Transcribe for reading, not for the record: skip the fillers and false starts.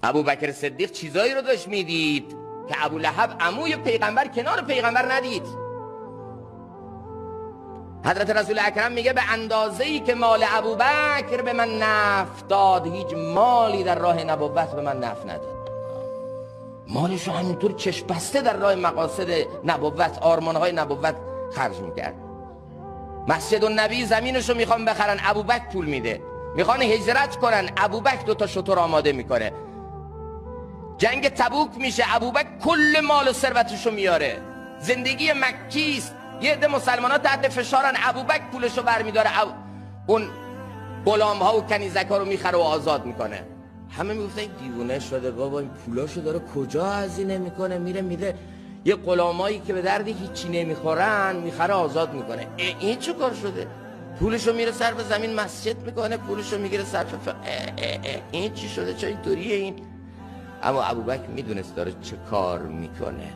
ابوبکر صدیق چیزایی رو داشت میدید که ابولهب عموی پیغمبر کنار پیغمبر ندید. حضرت رسول اکرم میگه به اندازه‌ای که مال ابوبکر به من نفع داد، هیچ مالی در راه نبوت به من نفع نداد. مالشو همینطور چشم بسته در راه مقاصد نبوت، آرمانهای نبوت خرج میکرد. مسجد النبی زمینشو میخوان بخرن، ابوبکر پول میده. میخوان هجرت کنن، ابوبکر 2 تا شتر آماده میکنه. جنگ تبوک میشه، ابوبکر کل مال و ثروتشو میاره. زندگی مکیست، یه عده مسلمان‌ها تحت فشارن، ابوبکر پولشو برمیداره، اون غلام‌ها و کنیزک‌ها رو میخره و آزاد میکنه. همه میگفتن دیوونه شده بابا، این پولاشو داره کجا هزینه میکنه، میره یه غلامایی که به درد هیچی نمیخورن میخره آزاد میکنه. این چه کار شده؟ پولشو میره صرف زمین مسجد میکنه، پولشو میگیره صرف این چی شده؟ چه اینطوریه این؟ اما ابوبکر میدونست داره چه کار میکنه.